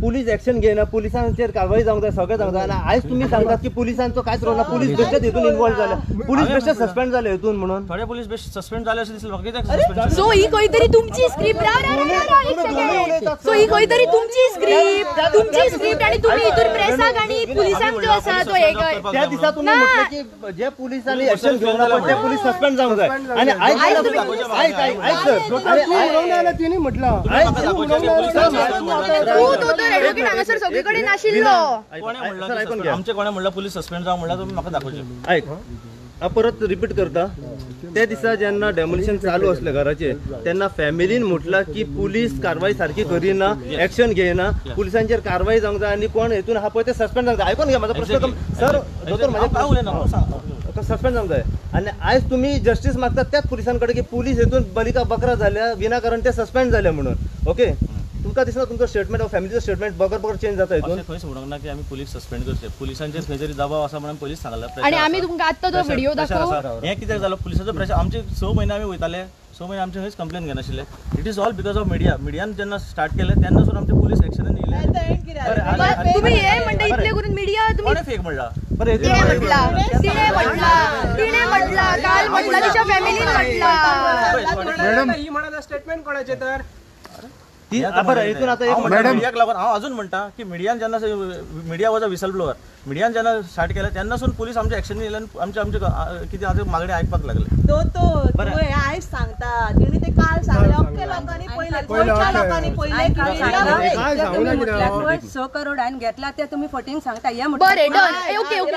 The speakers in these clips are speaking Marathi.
पुलिस ऍक्शन घेना, पुलिसांचेर कारवाई जावंक जाय, सगळें जावंक जाय. आनी आयज तुमी सांगतात की पुलिसांचो कांयच रोल ना, पुलीस बेश्टेच हितून इन्वॉल्व जाले, पुलीस बेश्टे सस्पेंड जाले हितून म्हणून. थोडे पुलीस बेस्ट सस्पेंड झाले असे दिसले म्हाका. सो ही खंय तरी तुमची स्क्रिप्ट सो ही खंय तरी तुमची स्क्रिप्ट आणि तुम्ही हितून प्रेसाक आणि पुलिसांक जो आसा तो एक त्या दिसा तुम्ही म्हटलं की जे पुलिसांनी ऍक्शन घेवंक ना पण ते पुलीस सस्पेंड जावंक जाय. आणि आयज तिने म्हटलं हांगासर सगळीकडे नाशिल्लो. आमचे कोणे म्हणलं पुलीस सस्पेंड जावं म्हणलं तुम्ही म्हाका दाखोवचे. ऐक परत रिपीट करता. त्या दिसा जेन्ना डेमोलिशन चालू असले घराचे तेन्ना फॅमिलीन म्हटलं की पुलीस कारवाई सारखी करिना, ऍक्शन घेयना, पुलिसांचेर कारवाई जावंक जाय आणि कोण हेतून हा पळय ते सस्पेंड जावंक जाय. आयकून घ्या माझा प्रश्न सर. दोतोर माझ्या सस्पेंड जावंक जाय आणि आयज तुम्ही जस्टिस मागतात त्याच पुलिसांकडे की पुलीस हेतून बलिका बकरा झाल्या विनाकारण ते सस्पेंड झाले म्हणून. ओके तुमका दिसना तुमचं स्टेटमेंट फॅमिलीचं स्टेटमेंट बगर चेंज जाता हितून. खंय म्हणूंक ना की आम्ही पुलीस सस्पेंड करचे, पुलिसांचेर खंय तरी दबाव आसा म्हणून पुलीस सांगला. आणि आम्ही तुमकां आत्ता तो व्हिडिओ दाखव. हे कित्याक जालो पुलिसाचो प्रेशर. आमचे 6 महिने आम्ही वयताले, 6 महिने आमचे खंयच कंप्लेन घेनाशिल्ले. It is all because of media. मीडियान जेन्ना स्टार्ट केले तेन्नासून आमचे पुलीस ऍक्शनान येयले. तुम्ही हे म्हणता इतले करून मीडिया तुम्ही कोणे फेक म्हणला. तिने म्हटला काल म्हटला तिच्या फॅमिलीन म्हटला. ही म्हणाला स्टेटमेंट कोणाचे तर मीडियाक लागून हांव अजून म्हणटा की मीडियान जेन्ना media was a whistleblower. मीडियान जेन्ना स्टार्ट केलें तेन्नासून पुलीस आमच्या ऍक्शन येयले आनी आमचे कितें आतां मागणी आयकपाक लागले. तो आयज सांगता तिणी ते काल सांगले अख्ख्या लोकांनी पयले गोंयच्या लोकांनी पयले की 6 करोडान घेतला ते तुम्ही फटींग सांगता. हे बरें डन. ओके ओके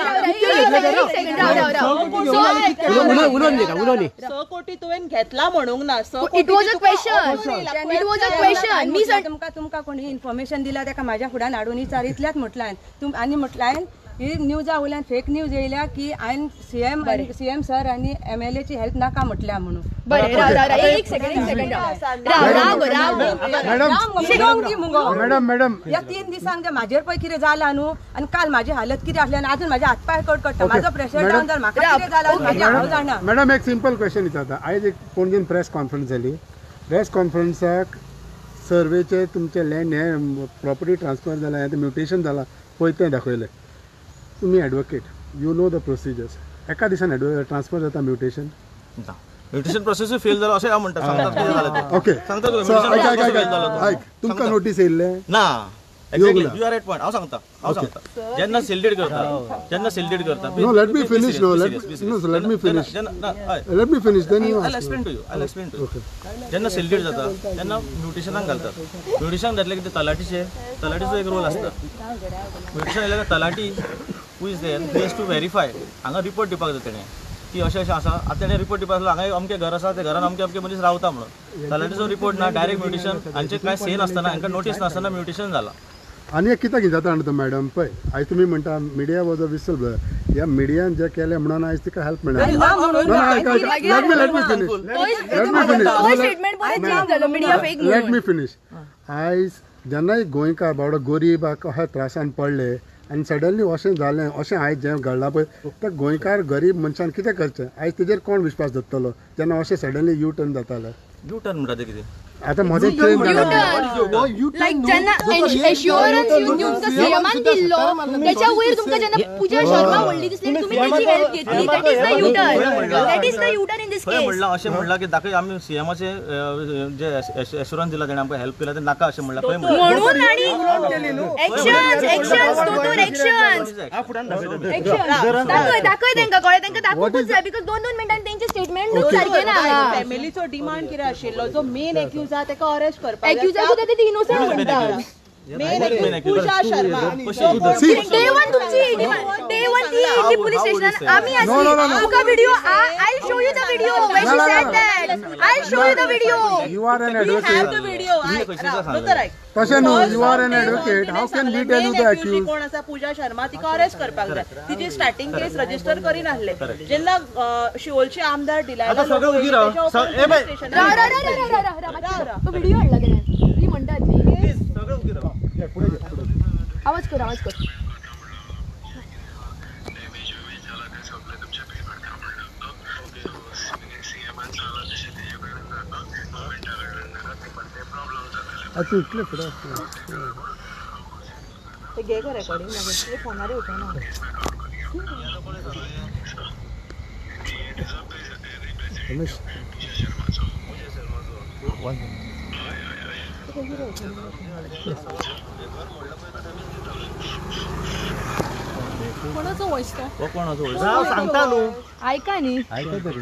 6 कोटी तुवें घेतला म्हणूंक ना. It was a question. मी तुमका कोणी इन्फॉर्मेशन दिला तेका माझ्या फुड्यान हाडून विचारितल्यात म्हटल्यान आनी म्हटल्यान ही न्यूजा वयल्यान फेक न्यूज येयल्या की हांवें सीएम सर आनी MLA ची हेल्प नाका म्हटल्या म्हणून. एक सेकंड मॅडम या 3 दिसांक म्हाजेर पळय कितें जालां न्हू आनी काल म्हाजी हालत कितें आसली आनी अजून म्हाजे हातपाय कडकडटा. म्हाजो प्रेशर डावन जालो. म्हाका कितें जालां म्हाजे हांव जाणा. मॅडम एक सिंपल क्वेश्चन विचारता. आयज एक पणजेन प्रेस कॉन्फरन्स जाली. प्रेस कॉन्फरन्साक सर्वेचे तुमचे लँड हे प्रॉपर्टी ट्रान्सफर जाला ते म्युटेशन जाला पळय तें दाखयलें. तुम्ही advocate you know the procedures. एका दिसान ट्रान्सफर जाता म्युटेशन. म्युटेशन प्रोसेस फेल जालो अशें हांव म्हणटा. सांगतात कितें जालें ते. ओके सांगता तुमकां नोटीस येयल्ले ना. Exactly you are at point. हांव सांगता जेन्ना सेल्डेड करता no let me finish then you I'll explain to you. जेन्ना सेल्डेड जाता तेन्ना म्युटेशनाक घालतात. म्युटेशनाक घातले की तलाटीचो एक रोल आसता. म्युटेशन येयल्या तलाटी who is there he has to verify. हांगा रिपोर्ट दिवपाक जाय तेणें की अशें आसा. आतां तेणें रिपोर्ट दिवपाक लागलो हांगा अमकें घर आसा ते घरान अमके मनीस रावता म्हणून. तलाटीचो रिपोर्ट ना डायरेक्ट म्युटेशन हांचे कांय से नासतना हांकां नोटीस नासतना म्युटेशन जाला. आनी एक कित्याक जाता जाणा तो मॅडम पळय आयज तुमी म्हणटा media was a whistle blower. ह्या मिडियान जे केलें म्हणून आयज तिका हेल्प मेळना. Late me finish. आयज जेन्ना एक गोंयकार बाबडो गरीबाक अशा त्रासान पडले आनी सडनली अशें जालें अशें आयज जें घडलां पळय त्या गोंयकार गरीब मनशान कितें करचें. आयज तेजेर कोण विश्वास दवरतलो जेन्ना अशें सडनली यू टर्न जातालें. यू टर्न म्हणटा ते कितें आता मध्ये चेंज झाला. लायक जेन्ना एश्युरन्स तुमकां सीएमान दिल्लो त्याच्या वयर तुमकां जेन्ना पूजा शर्मा म्हणली दिसली तुम्ही तिची हेल्प घेतली. That is the U turn in this case. अशें म्हणलां की दाखय आमी सीएमाचे जे एश्युरन्स दिला तेणें आमकां हेल्प केला ते नाका अशें म्हणलां. खंय म्हणून आनी एक्शन्स दाखय तेंका कळ्ळें. तेंका दाखोवपूच जाय बिकॉज 2-2 मिनिटांनी तेंचे स्टेटमेंट सारके ना. फॅमिलीचो डिमांड कितें आशिल्लो जो मेन एक्यूज ताका अरेस्ट करपाक. एक्युजाक ते इनोसंट म्हणटा. पूजा शर्मा डे वन तुमची डे वन ती पुलिस स्टेशन आम्ही आसली. तुका video I show you the video when she said that. I show you the video. You are an advocate. तशें न्हू you are an advocate. How can we tell you the accused. कोण आसा पूजा शर्मा तिका अरेस्ट करपाक जाय. तिची स्टार्टिंग केस रजिस्टर करीन आसले. जेन्ना शिवोलचे आमदार डिलायला तो व्हिडिओ हाडला तेणें. ती म्हणटा आवाज कर. आता इतले फुडें ते घे का रेकॉर्डिंग तुझे फोनार होता ना कोणाचं वॉइस तो हो कोणाचं voice? राव सांगता न्हू ऐका नी ऐका तरी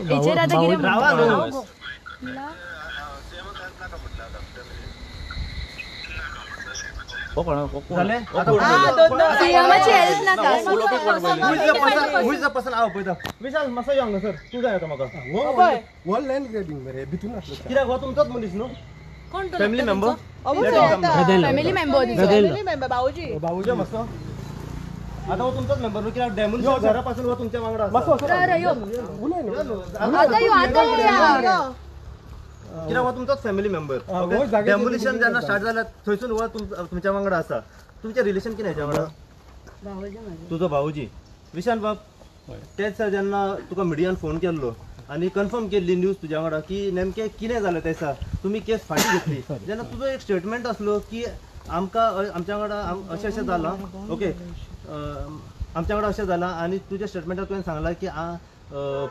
हेचेर आता कितें रावा न्हू हो कोणा हो कोण? झाले हो आता कोण? सीएमाची हेल्प नाका पसन हांव पळयता विशाल मातसो यो हांगा सर तूं जाय आतां म्हाका वन लँड ग्रॅबिंग मरे भितून असलो कित्याक हो तुमचोच मनीस न्हू कोण तो family member family member family member भाऊजी बाबूजी मस्तो आता हो तुमचोच मेंबर न्हू कित्याक डॅमोलिशन घरा पासून हो तुमच्या वांगडा आसा. यो आता यो या कित्याक हो तुमचोच फॅमिली मेंबर डॅमोलिशन जेन्ना स्टार्ट जाल्यार थंयसून हो तुमच्या वांगडा आसा तुमचें रिलेशन कितें हेच्या वांगडा तुजो भाऊजी विशाल बाब तेच दिसा जेन्ना तुका मिडियान फोन केल्लो आनी कन्फर्म केल्ली न्यूज तुज्या वांगडा की नेमकें कितें जालें त्या दिसा तुमी केस फाटीं घेतली जेन्ना तुजो एक स्टेटमेंट आसलो की आमकां आमच्या वांगडा अशें अशें जालां ओके आमच्या वांगडा अशें जालां आनी तुज्या स्टेटमेंटान तुवें सांगलां की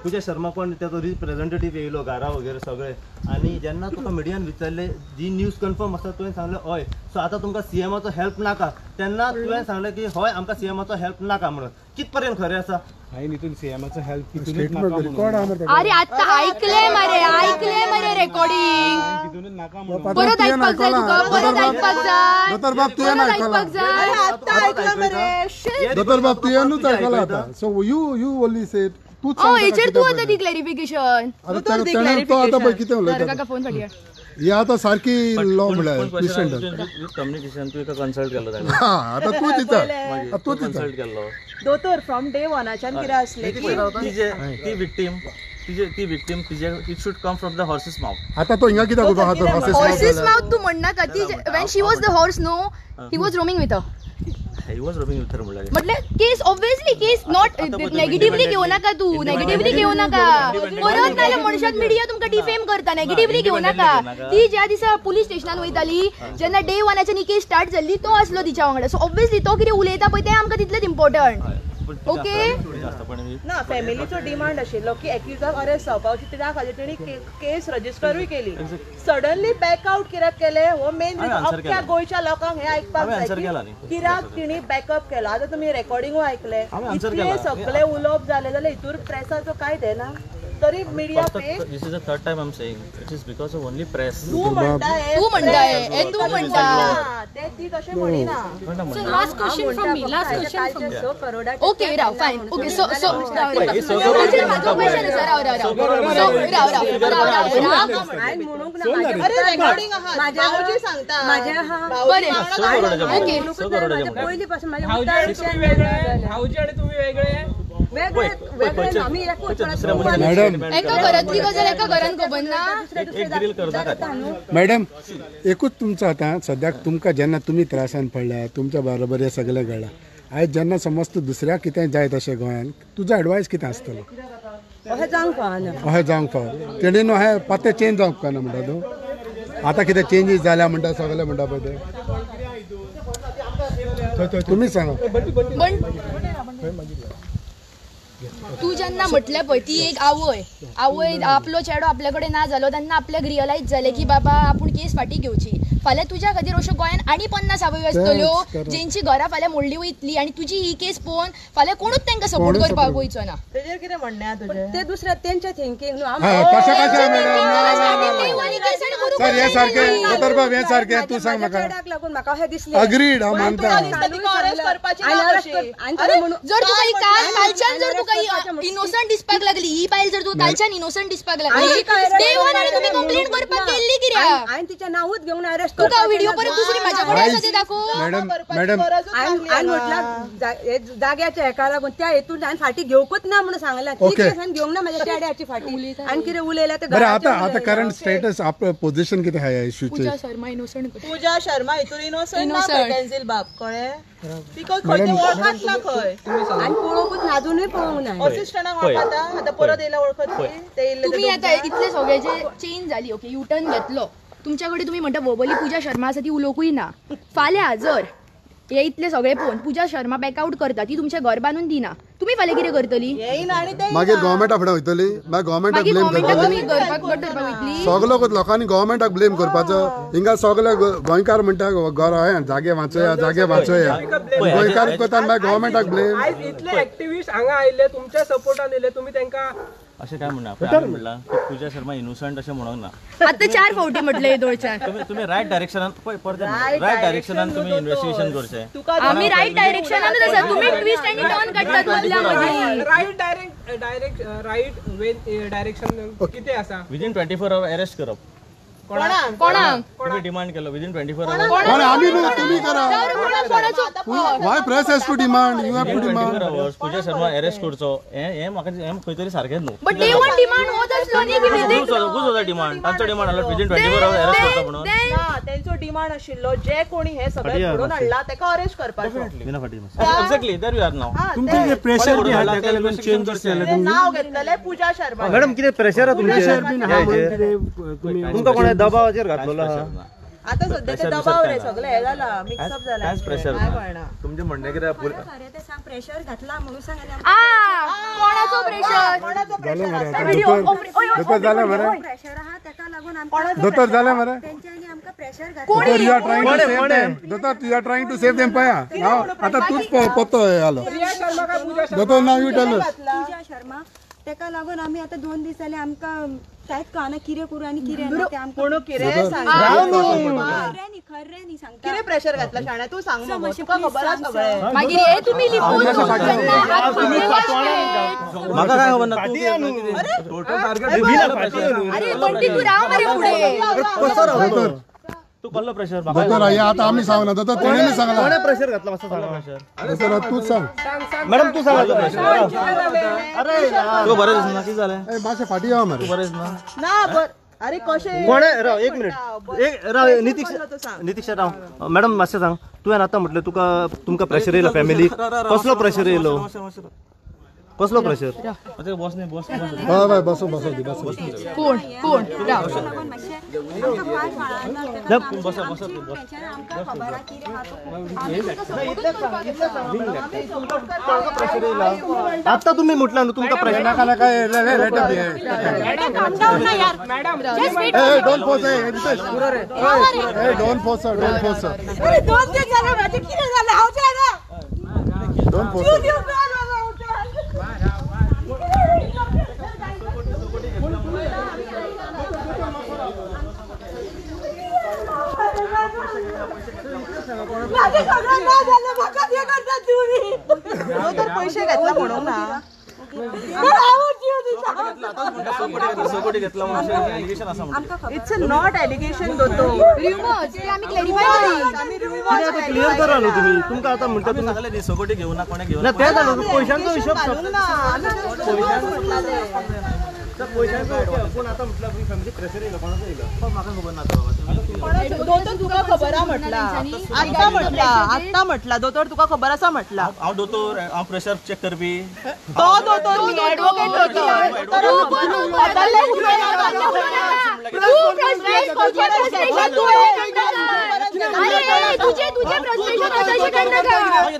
पूजा शर्मा पण त्याचा रिप्रेझेंटेटिव्ह येयलो घरा वगैरे सगळे आणि जेन्ना तुका मिडियान विचारले जी न्यूज कन्फर्म आसा तुवें सांगलें हय सो आतां तुमकां सीएमाचो हेल्प नाका तेन्ना तुवें सांगलें की हय आमकां सीएमाचो हेल्प नाका म्हणून कित पर्यंत खरें आसा हांवें हितून सीएमाचो हेल्प स्टेटमेंट रिकॉर्ड आहा मरे अरे आता ऐकले मरे रेकॉर्डिंग परत ऐकपाक जाय तुका परत ऐकपाक जाय दोतर बाब तुवें ऐकपाक जाय आता ऐकलं मरे दोतर बाब तुवेंच आयकला आता सो यू ओनली सेड तूच ओ हेचेर तू आता दी क्लॅरिफिकेशन आता तो आता पळय कितें उलयता काका फोन फाटया ही आता सारकी लॉ म्हळ्यार क्रिस्टन कम्युनिकेशन तू एका कन्सल्ट केलो ताका हा आता तू दिता तू दिता कन्सल्ट केल्लो दोतोर फ्रॉम डे वनाच्यान कितें आसलें की ती विक्टीम तिजे it should come from the horses mouth आता तो हिंगा कित्याक उबो आहा तो हॉर्सेस माउथ तू म्हणनाका ती when she was the horse no he was roaming with he was roaming with her म्हणल्यार म्हटलं case obviously case not negatively घेऊ नका तू नेगेटिव्हली घेऊ नका परत नाल्यार मनशात मिडिया तुमकां डिफेम करता नेगेटिव्हली घेऊ नका ती ज्या दिसा पुलीस स्टेशनान वयताली जेन्ना डे वनाच्यान ही केस स्टार्ट जाल्ली तो आसलो तिच्या वांगडा सो ऑब्वियसली तो कितें उलयता पळय तें आमकां तितलेंच इम्पॉर्टंट ओके ना फॅमिलीचो डिमांड आशिल्लो की एक्युजाक अरेस्ट जावपाची त्या खातीर तेणी केस रजिस्टरूय केली सडनली बॅकआउट कित्याक केलें हो मेन अख्ख्या गोंयच्या लोकांक हें आयकपाक जाय कित्याक तिणी बॅकअप केलो आतां तुमी रेकॉर्डिंगूय आयकलें इतले सगळे उलोवप जाले जाल्यार हितूर प्रेसाचो कांय देना तरी media fake this is the third time I am saying it is because of only press तू म्हणटा तू म्हणटा ते ती कशें म्हणिना last question from me last question from so करोडा ओके राव फाइन ओके सो हांवें म्हणूंक ना अरे रेकॉर्डिंग आहा भाऊजी सांगता माझ्या पयली पासून भाऊजी आणि तुम्ही वेगळे वेगळे आम्ही एकूच मॅडम एका घरातली गजाल एका घरान खबर ना एक ग्रिल करता मॅडम एकूच तुमचं आता सद्याक तुमकां जेन्ना तुमी त्रासान पडल्या तुमच्या बरोबर हे सगळें घडलां आयज जेन्ना समज तूं दुसऱ्याक कितें जायत अशें गोंयांत तुजो एडवायस कितें आसतलो अशें जावंक फावना अशें जावंक फाव तेणी न्हू अशें पाते चेंज जावंक ना म्हणटा तूं आतां कितें चेंजीस जाल्या म्हणटा सगळें म्हणटा पळय ते तुमीच सांगा तू जेन्ना म्हटलें पळय ती एक आवय आपलो चेडो आपल्या कडेन ना जालो तेन्ना आपल्याक रियलायज जालें की बाबा आपूण केस फाटीं घेवची फाल्यां तुज्या खातीर अश्यो गोंयान आनी 50 आवयो आसतल्यो जेंची घरां फाल्यां मोडली वयतली आनी तुजी ही केस पळोवन फाल्यां कोणूच तांकां सपोर्ट करपाक वयचो ना तेजेर कितें म्हणणें तुजें ते दुसऱ्या तेंच्या थिंकींग सर हे सारकें दोतर बाब हे सारकें तू सांग म्हाका लागून म्हाका अशें दिसलें अग्रीड हांव मानता जर तुका कालच्यान जर तुका इनोसंट दिसपाक लागली ही बायल जर तुका कालच्यान इनोसंट दिसपाक लागली डे वन आनी तुम्ही कंप्लेंट करपाक गेल्ली कित्याक हांवें तिचें नांवूच घेवन अरेस्ट तुका व्हिडिओ परत दुसरी माझ्याकडे असं ते दाखव. मॅडम आणि म्हटलं जाग्याच्या हेका लागून त्या हेतून आणि फाटी घेऊकच ना म्हणून सांगला घेऊन ना माझ्या चेड्याची फाटी आणि किती उलयला ते बरं आता करंट स्टेटस आपलं पोझिशन किती आहे या इश्यूचे? पूजा शर्मा इनोसंट पूजा शर्मा हितून इनोसंट ना पेटेन्सिल बाप कळे तिका खंय ते वळखत ना खंय आणि पळोवूच अजूनही पळोवंक नाही. असिस्टंटाक वळखता आता परत येयला वळखत ते इल्ले तुम्ही आता इतले सगळ्याचे चेंज झाली ओके युटर्न घेतलो तुमच्याकडे तुम्ही म्हणता वर्बली पूजा शर्मा आसा ती उलोवूय ना फाल्यां जर हे इतले सगळे पळोवन पूजा शर्मा बॅकआउट करता ती तुमच्या घर बांदून दिना तुम्ही फाल्यां कितें करतली येईन आणि ते मागीर गव्हर्मेंटा फुडें वयतली मागीर गव्हर्मेंटाक मागीर ब्लेम गव्हर्मेंटाक करतली. तुम्ही गरबाक गट धरपाक वयतली सगळो लोकांनी गव्हर्मेंटाक ब्लेम करपाचो. हिंगा सगळे गोंयकार म्हणटा घर हय जागे वाचोया गोंयकार करता मागीर गव्हर्मेंटाक ब्लेम. आज इतले ऍक्टिव्हिस्ट हांगा आयले तुमच्या सपोर्टान येले तुम्ही त्यांना अशें काय म्हणना आमी म्हणलां की पूजा शर्मा इनोसंट अशें म्हणूंक ना. आता 4 फावटी म्हटले हे दोळच्यान तुम्ही रायट डायरेक्शनान रायट डायरेक्शनान तुम्ही इन्व्हेस्टिगेशन करचें. आम्ही राईट डायरेक्शनानच आसा तुम्ही ट्विस्ट आणि टर्न काढतात मधल्यामध्ये. राईट डायरेक्शन किती असा विदिन 24 आवर अरेस्ट करप. कोणाक तुम्ही डिमांड केलो विदिन 24 आवर. पण आम्ही तुम्ही करा. Why press has to demand you have to demand. 24 hours Pooja Sharma arrest करचो हे म्हाका खंय तरी सारकेंच न्हू. बट डे वन डिमांड होत असलो न्ही की होता डिमांड तांचो डिमांड आलो विदिन 24 आवर अरेस्ट करता म्हणून. ना त्यांचो डिमांड आशिल्लो जे कोणी हे सगळे घडून हाडला तेका अरेस्ट करपाचो. एक्झॅक्टली देयर वी आर नाव. तुमचे प्रेशर बी हात ताका लागून चेंज केले नाव घेतलेले पूजा शर्मा. मॅडम किती प्रेशर आहे तुमचे तुमका कोणा दबावाचेर घातलेलो हा? आता सध्या ते दबाव रे सगळे हे झाला मिक्सअप झाला कांयच प्रेशर काय ना. कळना. तुमचे म्हणणे किती खरे ते सांग प्रेशर घातला म्हणून सांगले कोणाचो प्रेशर कोणाचो प्रेशर दोतोर जाले मरे प्रेशर आहा त्याका लागून आमकां दोतोर जाले मरे त्यांच्यानी आमकां प्रेशर दोतोर you are trying to save them दोतोर you are trying to save them पया आता तूच पोतो आलो दोतोर नाव यू टेल पूजा शर्मा तेका लागून आम्ही आता 2 दीस जाले आमकां कांयच कळना कितें करू आणि कितें ना ते आमकां कोण किरे सांग खरे नी सांगता किरे प्रेशर घातला शाण्या तू सांग मग तुका खबर आसा सगळे. मागीर हे तुम्ही लिपून म्हाका काय खबर ना अरे बंटी तू राव मरे पुढे तू कसलो प्रेशर दोतोर आता आम्ही सांगना दोतोर तेणेनी सांगला कोणा प्रेशर घातला असं सांगा. दोतोर तूच सांग मॅडम तू सांगा प्रेशर. अरे तू बरें दिसना कितें जालें ए मातशें फाटी या मरे बरें दिसना. ना बर अरे कशे कोणे राव एक मिनिट एक राव नितीक्षा राव मॅडम मातशें सांग तुवें आतां म्हटलें तुमका प्रेशर येयलो फॅमिली कसलो प्रेशर येयलो कसलो प्रेशर? बस नाही बस हय बाय बसो बसो दी बसो कोण कोण राव लागून मातशें आमकां पांय फाळान बस बस आमकां खबर आहा कितें आहा तो प्रेशर येयला आता तुम्ही म्हटला न्हू तुमका प्रेशर नाका नाका लेट अप ए डोंट फोर्स ए रितेश ए डोंट फोर्स डोंट फोर्स अरे 2 दिवस झाले माझे किती झाले हावचे ना डोंट फोर्स तर पैसे घेतला म्हणून ना सपोर्ट घेतला म्हणून एलिगेशन आसा म्हणून. इट्स नॉट एलिगेशन दोतो रिमोट ते आम्ही क्लॅरिफाय आम्ही क्लियर करा न्हू तुम्ही तुमका आता म्हणटा आमी सांगले न्ही सपोर्ट घेऊ ना कोणे घेऊ ना ना. ते जालो पयशांचो हिशोब कोण आता म्हटलं फॅमिली प्रेशर येयलो कोणाचो येयलो म्हाका खबर ना बाबा. दोतोर तुका खबर आहा म्हटला आत्ता म्हटला दोतोर तुका खबर आसा म्हटला हांव दोतोर हांव प्रेशर चेक करपी. तो दोतोर मी ऍडव्होकेट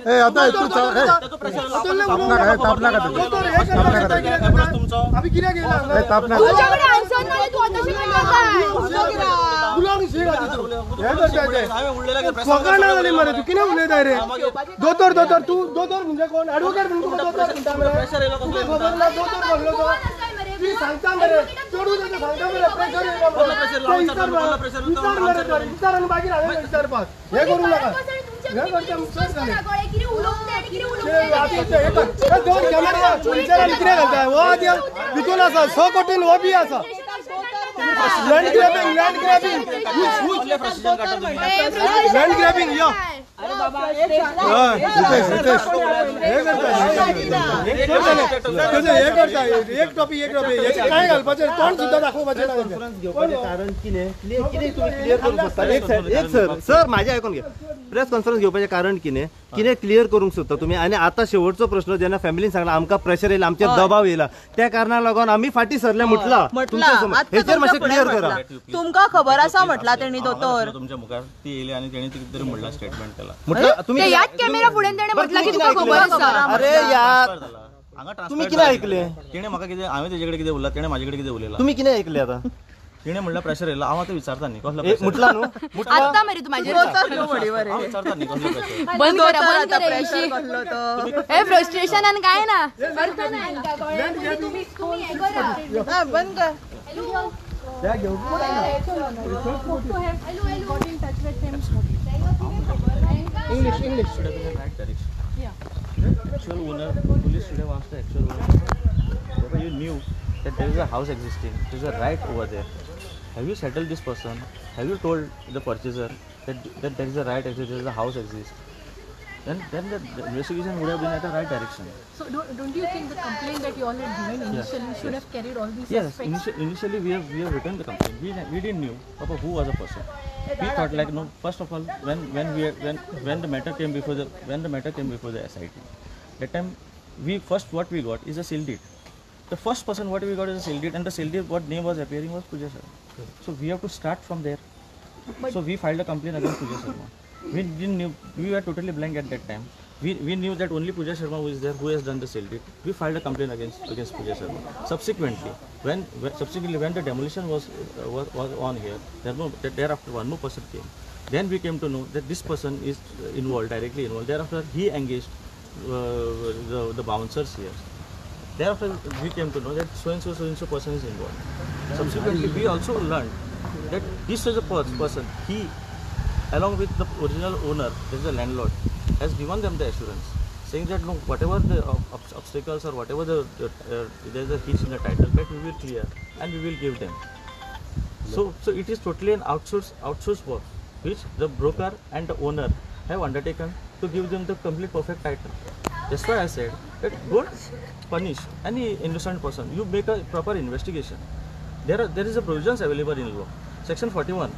ए आता तू ताप नका तुमचो आम्ही किती गेला ए ताप नका तुझ्याकडे आन्सर नाही तू आता हांवें उडलेला सगळ्यांना झाली मरे तू किती उलयता रे दोतोर दोतोर तू दोतोर म्हणजे कोण ऍडव्होकेट म्हणून तुका दोतोर म्हणता मरे प्रेशर येयलो कसलो खबर ना दोतोर म्हणलो तो ती सांगता मरे चढू देता सांगता मरे प्रेशर येयलो विचार आणि बाकी राहिले विचारपास हे करू नका हे करता मुसळ झाले दोन कॅमेरा विचार किती घालताय वो आद्या भितून आसा 6 कोटीन वो बी आसा लँड ग्रॅबिंग लँड ग्रॅबिंग यो अरे बाबा एक हे टॉपिक याचे काय घालपाचें तोंड सुद्धा दाखोवपाचें ना कॉन्फरन्स घेवपाचें कारण कितें तुम्ही क्लियर करूंक सोदता एक सर माझे आयकून घे प्रेस कॉन्फरन्स घेवपाचें कारण कितें क्लियर करूंक सोदता तुम्ही आणि आता शेवटचो प्रश्न जेन्ना फॅमिलीन सांगला आमकां प्रेशर येयला आमचेर दबाव येयला त्या कारणाक लागून आम्ही फाटी सरले म्हटला हेचेर मातशें क्लियर करा तुमका खबर आसा म्हटला तेणी दोतोर तुमच्या मुखार ती येयली आणि तेणी कितें तरी म्हणला स्टेटमेंट केला म्हटलं तुम्ही ते याच कॅमेरा फुडें तेणे म्हटलं की तुका खबर आसा अरे यार हांगा तुम्ही कितें ऐकले तेणे म्हाका कितें हांवें तेजे कडेन कितें उरला तेणे म्हाजे कडेन कितें उलयला तुम्ही कितें ऐकले आता तिणे म्हणलं प्रेशर येयला हांव आतां विचारता न्ही कसलो म्हटला न्हू आत्ता मरे तू माझ्यावर हांव विचारता न्ही कसलो प्रेशर बंद करा इशी. हे फ्रस्ट्रेशनान काय ना अर्थ नाही हांकां, कळ्ळें? तुम्ही हे करा. बंद कर Actual owner, police should have asked the actual owner whether you knew that there is a house existing, there is a right over there. Have you settled this person? Have you told the purchaser that there is a right exists, there is a house exists? Then the investigation would have been at the right direction. So don't you think the complaint that you all had given initially should have carried all these Yes, aspects? initially we have written the complaint. We didn't knew about who was the person. We thought like no. First of all, when the matter came before the SIT, that time what we got is a seal deed. The first person what we got is a seal deed, and the seal deed what name was appearing was Pooja Sharma. So we have to start from there. So we filed a complaint against Pooja Sharma. We didn't knew, we were totally blank at that time. We knew that only Pooja Sharma who is there, who has done the seal deed. We filed a complaint against Pooja Sharma. Subsequently, when the demolition was on here, thereafter one more person came. Then we came to know that this person is directly involved. Thereafter he engaged the bouncers here. Thereafter we came to know that so and so person is involved. Subsequently we also learned that this is a person, he along with the original owner, that is the landlord, has given them the assurance, saying that no, whatever the obstacles or whatever there is a hitch in the title, that we will clear and we will give them. So it is totally an outsourced work, which the broker and the owner have undertaken to give them the complete perfect title. That's why I said that don't punish any innocent person. You make a proper investigation. There is a provisions available in law. Section 41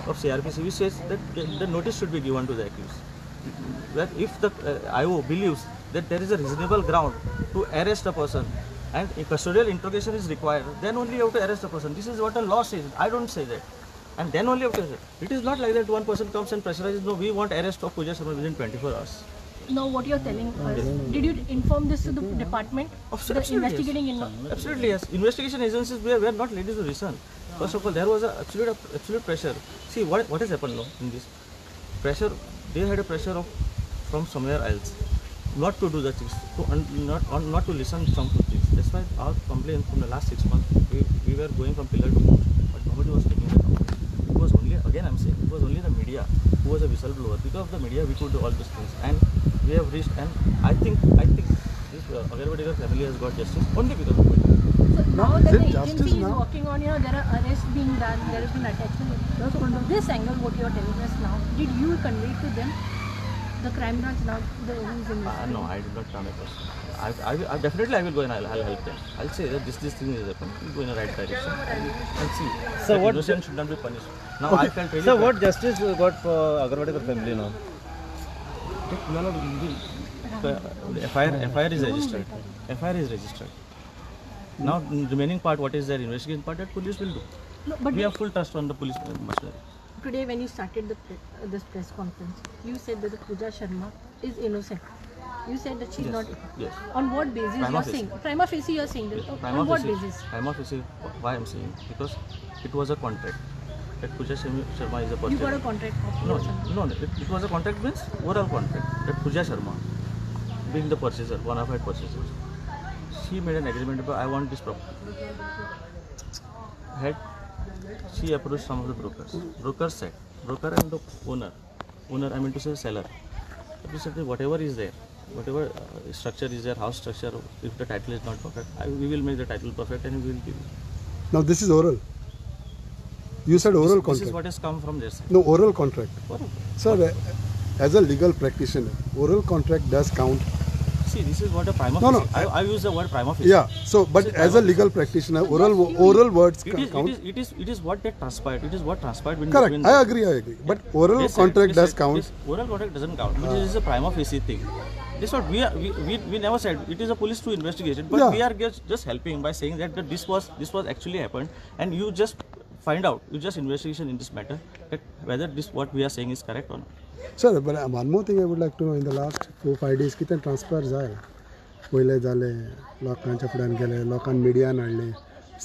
of CRPC, which says that the notice should be given to the accused. That if the IO believes that there is a reasonable ground to arrest a person and a custodial interrogation is required, then only you have to arrest a person. This is what the law says. I don't say that. And then only you have to arrest. It is not like that one person comes and pressurizes, no, we want arrest of Pooja Sharma within 24 hours. Now what you're telling us, did you inform this to the department? Absolutely, investigating yes. in Absolutely, yes. Investigation agencies were not ready to listen. First of all, there was a absolute pressure. See what has happened now in this pressure. They had a pressure from somewhere else, not to do the things, not to listen to some things. That's why our complaint from the last 6 months, we were going from pillar to post, but nobody was taking the complaint. It was only, again I'm saying, it was only the media who was a whistleblower. Because of the media, we could do all these things, and we have reached. And I think this Agarwal family has got justice only because of media. So now that the agency is working on, there are arrests being done, there has been attachment. From this angle, what you are telling us now, did you convey to them the crime branch now, the who's in No, I did not come across. I definitely I will go and I'll help them. I'll say that this thing is happening. We'll go in the right direction and see. So what innocent should not be punished. Now I felt really. So what justice you got for Agarwal family now? The FIR is registered. FIR is registered. Now remaining part, what is their investigation part, that police will do. No, but We have full trust on the police machinery. today when you started this press conference, you said that the Pooja Sharma is innocent. You said that she's not. Yes. On what basis Prima you are facie. saying? Prima facie you are saying that. On what basis? Prima facie, why I'm saying? Because it was a contract. That Pooja Sharma is a person. You got a contract of No, Pooja Sharma. no, it was a contract means oral contract. That Pooja Sharma, being the purchaser, bona fide purchaser, she made an agreement about I want this property. She approached some of the brokers. Brokers said, broker and the owner I mean to say seller. They said that whatever is there, whatever structure is there, house structure, if the title is not perfect, we will make the title perfect and we will give you. Now this is oral. You said oral This is contract. what has come from their side. No, oral contract. Sir, as a legal practitioner, oral contract does count. See, this is what a prima No, facie. I use the word prima facie. Yeah. So, but as a legal practitioner, oral words count. It is what that transpired. It is what transpired when Correct. between I them. agree. But oral Yes, sir. contract Yes, does sir. count. Yes, oral contract doesn't count. Which is a prima facie thing. This is what we never said. It is a police to investigation, but Yeah. we are just helping by saying that this was actually happened, and you just find out. You just investigation in this matter that whether this what we are saying is correct or not. Sir, but one more thing I would like to know, in the last 4-5 days कितें ट्रान्सफर जाय पयले जाले लोकांच्या फुड्यान गेले लोकांक मिडियान हाडले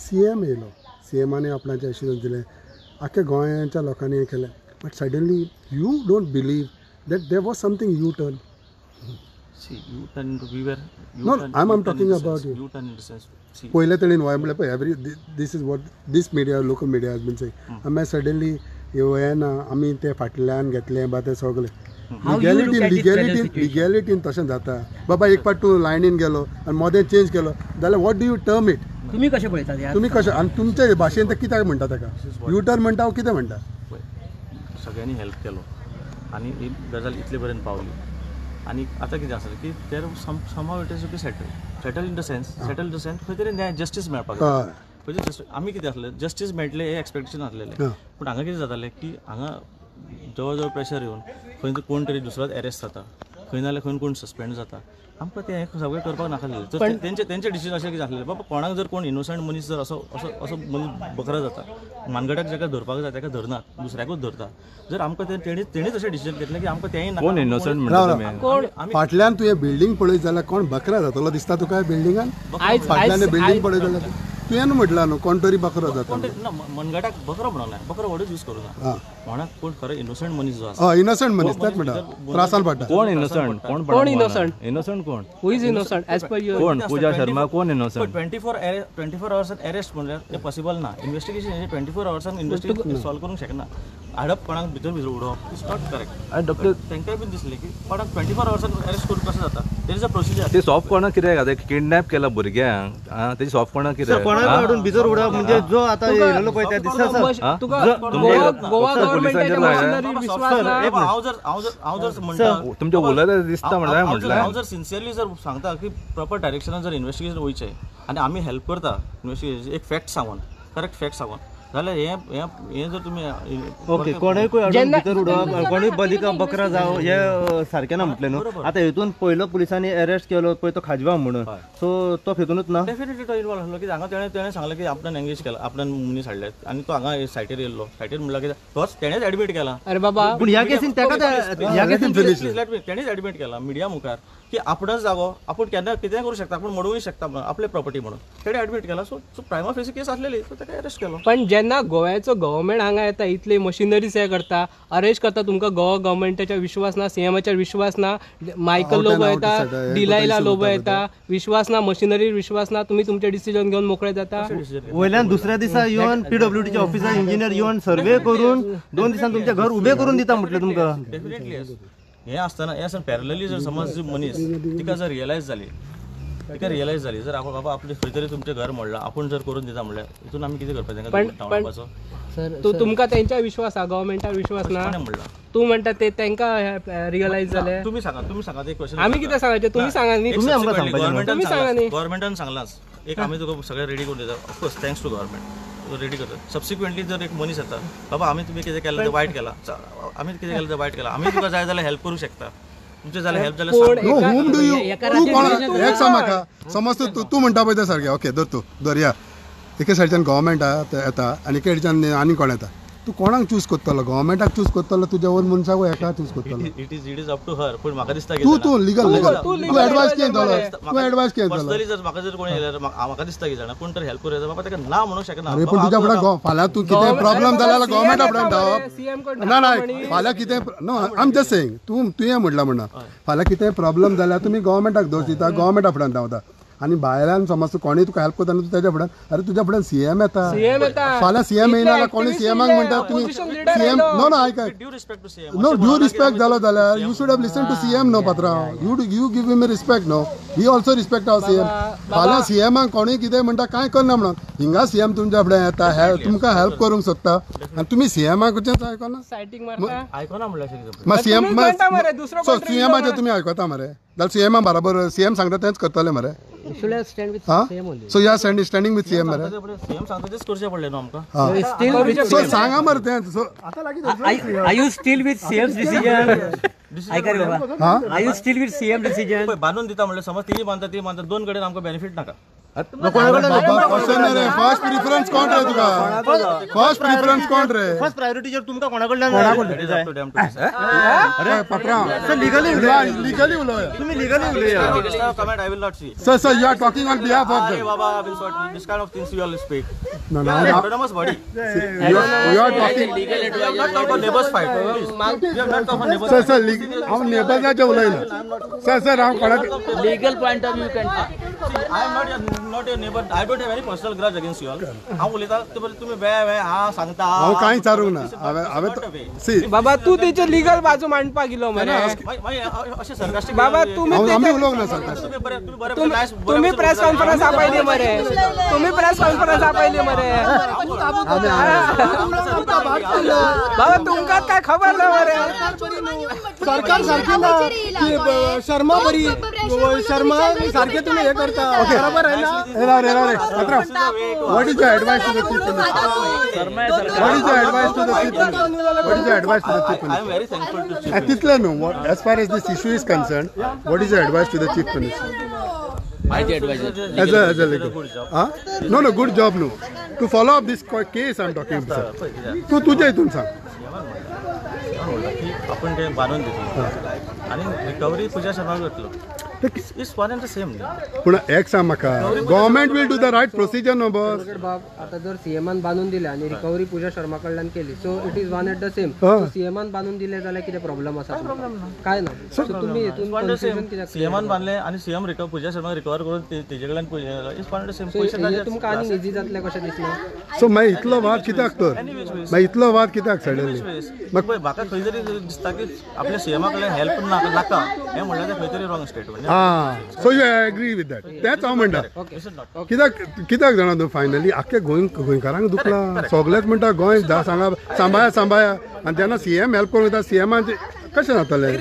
CM येयलो CMांनी आपणाचे एश्युरन्स दिले आख्या गोंयाच्या लोकांनी हें केलें but suddenly you don't believe that there was something U turn See, you turn. We were. No, I'm talking about you. You turn in the sense. See. पयले तेणीन वय म्हणलें पळय एवरी दीस इज वॉट दीस media local media has been saying आमी सडनली येना आमी ते फाटल्यान घेतलें बा तें सगळें लिगॅलिटीन तशें जाता बाबा एक पाट तूं लायनीन गेलो आनी मोदें चेंज केलो जाल्यार what do you term it तुम्ही कशें पळयतात तुमी कशें आनी तुमचे भाशेन ते कित्याक म्हणटा ताका यू टर्न म्हणटा हांव कितें म्हणटा सगळ्यांनी हेल्प केलो आणि ही गजाल इतले पर्यंत पावली आणि आता कितें आसा की there somehow it is to be settle in the sense खंय तरी न्याय जस्टीस मेळपाक जाय खंयचे आमी कितें आसलें जस्टीस मेळटलें हें एक्सपेक्टेशन आसलेलें पूण हांगा कितें जातालें की हांगा जवळ जवळ प्रेशर येवन खंय कोण तरी दुसरोच अरेस्ट जाता खंय नाल्यार खंय कोण सस्पेंड जाता आमकां तें सगळें करपाक नाकासलें तर तेंचें डिसिजन अशें कितें आसलेलें बाबा कोणाक जर कोण इनोसंट मनीस जर असो मनीस बकरा जाता मानगड्याक जाका धरपाक जाय ताका धरनात दुसऱ्याकूच धरता जर आमकां तेणीच अशें डिसिजन घेतलें की आमकां तेंय कोण इनोसंट फाटल्यान तुवें बिल्डींग पळयत जाल्यार कोण बकरा जातलो दिसता तुका बिल्डिंगान फाटल्यान बिल्डींग पळयत जाल्यार तुवें म्हटलां न्हू कोण तरी बकरो जाता मनगटाक बकरो म्हणना बकरो वर्डूच यूज करूं ना कोणाक कोण खरो इनोसंट मनीस जो आसा इनोसंट मनीस तेच म्हणटा त्रासान पडटा कोण इनोसंट कोण who is innocent as per your कोण पूजा शर्मा कोण इनोसंट 24 आवर्सान अरेस्ट म्हणल्यार ते पॉसिबल ना इन्व्हेस्टिगेशन हे 24 आवर्सान इन्व्हेस्टिगेशन सॉल्व करूंक शकना हाडप कोणाक भितर उडोवप इज नॉट करेक्ट आनी डॉक्टर तांकांय बीन दिसलें की कोणाक 24 आवर्सान अरेस्ट करूंक कशें जाता देर इज अ प्रोसिजर ते सॉफ्ट कोणाक कित्याक आता किडनॅप केला भुरग्यांक तेजी सॉफ्ट कोणाक कित्याक कोणाक काडून भितर उडप म्हणजे जो आता येयलो पळय त्या दिसा तुका गोवा गव्हर्नमेंटाच्या मशिनरी विश्वास ना हांव जर म्हणटा तुमच्या उलयता दिसता म्हणल्यार म्हटल्यार हांव जर सिन्सियरली जर सांगता की प्रॉपर डायरेक्शनान जर इन्व्हेस्टिगेशन वयचें आनी आमी हेल्प करता इन्व्हेस्टिगेशन एक फॅक्ट सांगून करेक्ट फॅक्ट सांगून जाल्यार हे जर तुमी ओके कोणाय भितर उडोवप कोणूय बलिका बकरा जावं हे सारकें ना म्हटलें न्हू आतां हेतून पयलो पुलिसांनी अरेस्ट केलो पळय तो खाजवा म्हणून सो तो हेतूनच ना डेफिनेटली तो इन्वॉल्व आसलो की हांगा तेणें सांगलें की आपणान एंगेज केला आपणान मनीस हाडल्यात आनी तो हांगा सायटीर येयल्लो सायटीर म्हणला की तोच तेणेच एडमीट केला अरे बाबा पूण ह्या केसीन तेणेच एडमीट केला मिडिया मुखार की आपणच जागो आपण केन्ना कितें करूं शकता आपण मोडूंक शकता आपले प्रॉपर्टी म्हणून तेणें एडमीट केला सो प्रायमा फेसी केस आसलेली सो ताका अरेस्ट केलो पण जेन्ना गोव्याचो गव्हर्नमेंट हांगा येता इतले मशिनरीज हे करता अरेस्ट करता तुमकां गोवा गव्हर्नमेंटाच्या विश्वास ना सीएमाचेर विश्वास ना मायकल लोबो येता डिलायला लोबो येता विश्वास ना मशिनरीर विश्वास ना तुम्ही तुमचे डिसिजन घेवन मोकळे जाता वयल्यान दुसऱ्या दिसा येवन PWDचे ऑफिसर इंजिनियर येवन सर्वे करून 2 दिसान तुमचे घर उबे करून दिता म्हटलें तुमकां डेफिनेटली हे आसतना हे आसतना पॅरलली जर समज मनीस तिका जर रियलायज जाली जर बाबा आपले खंय तरी तुमचें घर मोडलां आपूण जर करून दिता म्हणल्यार हितून आमी कितें करपाचें पण तुमकां तेंच्या विश्वास आहा गव्हर्नमेंटार विश्वास ना म्हणला तू म्हणटा ते तांकां रियलायज जाले तुम्ही सांगा एक क्वेश्चन आमी कितें सांगायचें तुम्ही सांगा न्ही गव्हर्नमेंटान सांगलाच एक आमी तुका सगळें रेडी करून दिता of course thanks to government ready करतात सबसिक्वेंटली जर एक मनीस येता बाबा आमी तुमी कितें केलें तें वायट केलां आमी कितें केलें तें वायट केलां आमी तुका जाय जाल्यार हेल्प करूं शकता तुमचे जाल्यार हेल्प जाल्यार एक सांग म्हाका समज तूं म्हणटा पळय तें सारकें ओके धर या एके सायडच्यान गव्हर्नमेंट येता आनी एके सायडच्यान आनी कोण येता तूं कोणाक चूज करतलो गव्हर्नमेंटाक चूज करतलो तुज्या ओन मनशाक एका चूज करतलो it is up to her पण म्हाका दिसता तूं लिगल तूं एडवायस कितें पर्सनली जर म्हाका जर कोणी येयल्यार म्हाका दिसता की जाणा कोण तर हेल्प करूं बाबा ताका ना म्हणूंक शकना अरे पूण तुज्या फुड्यान फाल्यां तूं कितें प्रॉब्लम जाल्यार गव्हर्नमेंटा फुड्यान धांवप ना फाल्यां कितें no I am just saying तुवें म्हटलां म्हणा फाल्यां कितें प्रॉब्लम जाल्यार तुमी गव्हर्नमेंटाक दोश दिता गव्हर्नमेंटा फुड्यान धांवता आनी भायल्यान समज कोणी तुका हेल्प करता तूं तेज्या फुड्यान अरे तुज्या फुड्यान सीएम येता CM येता. फाल्यां सीएम येयना जाल्यार कोणी सीएमाक म्हणटा तुमी सीएम नो नो आयक due respect to CM no due respect जालो जाल्यार you should have listen to CM no पात्रांव you give him respect no we also respect our CM फाल्यां सीएमाक कोणी कितें म्हणटा कांय करना म्हणून हिंगा सीएम तुमच्या फुड्यान येता तुमकां हेल्प करूंक सोदता आनी तुमी सीएमाकचेंच आयकना सायटींग मारता आयकना म्हणल्यार अशें कितें मग सीएम तुम्ही म्हणता मरे, दुसरो कोण तरी सीएमाचे तुम्ही ऐकता मरे जाल्यार सीएमा बरोबर सीएम सांगता तेच करतले मरे हा सो या स्टँडिंग विथ सीएम मरे सीएम सांगता तेच करचें पडलें न्हू आमकां सो सांगा मरे तेच so Are you still with CM's decision? ऐका रे बाबा. हा Are you still with CM decision? पळय बांदून दिता म्हणल्यार समज ती बांदता ती बांदता दोन कडेन आमकां बेनिफीट नाका फर्स्ट प्रिफरन्स कोण रे तुका फर्स्ट प्रिफरन्स कोण रे फर्स्ट प्रायोरिटीचेर तुमकां कोणा कडल्यान जाय? अरे पात्रांव लिगली लिगली उलोया तुम्ही लिगली उलया comment I will not see sir you are talking on behalf of Hey, Baba, I will sort this kind of things you all speak. No, You are an autonomous body. You are talking You have not talked of neighbors fight. Please. You have not talked of neighbors sir हांव नेबर्साचे उलयना सर हांव कोणाक Legal point of view can. I am not your neighbor. I don't have any personal grudge against you all. हांव उलयता ते पयलीं तुम्ही वे सांगता हांव कांय विचारूंक ना हांवें सी बाबा तू तेचे लिगल बाजू मांडपाक गेलो मरे अशें sarcastic बाबा तुम्ही आमी उलोवंक ना सर तुम्ही प्रेस कॉन्फरन्स आपयली मरे तुम्ही प्रेस कॉन्फरन्स आपयली मरे बाबा तुमकां काय खबर ना मरे सरकार सारखी ना शर्मा बरी शर्मा सारखे तुम्ही हे करता बरोबर आहे ना What is your advice to the chief minister? What is your advice to the chief minister? What is your advice to the chief I am minister? very thankful to Chief. तितले न्हू as far as this issue is concerned, what is your advice to the chief minister? My advisor. As a legal. Huh? No, good job no. To follow up this case I'm talking about. तू तुझ्या इथून सांग. आपण ते बांधून देतो आणि रिकव्हरी पूजा शर्मा करतलो is one and the same पूण एक सांग म्हाका government will do the right procedure no boss बाब आता जर सीएमान बांधून दिले आणि रिकव्हरी पूजा शर्मा कडल्यान केली so it is one at the same सीएमान बांधून दिले जाल्यार कितें प्रॉब्लेम आसा काय ना सो तुम्ही हेतून कन्फ्युजन कित्याक सीएमान बांधले आणि सीएम पूजा शर्मा रिकवर करून तेजे कडल्यान is one and the same तुमकां आनीक इजी जातलें कशें दिसलें सो मागीर इतलो वाद कित्याक तर मागीर इतलो वाद कित्याक सडनली म्हाका खंय तरी दिसता की आपल्या सीएमा कडल्यान हेल्प नाका हें म्हणल्यार तें खंय तरी wrong statement so you agree with that तेच हांव म्हणटा कित्याक जाणा तूं फायनली आख्या गोंयकारांक दुखला सगळेच म्हणटा गोंय सांबाळा आणि जेन्ना सीएम हेल्प करूं येता सीएमाचे कशें जातलें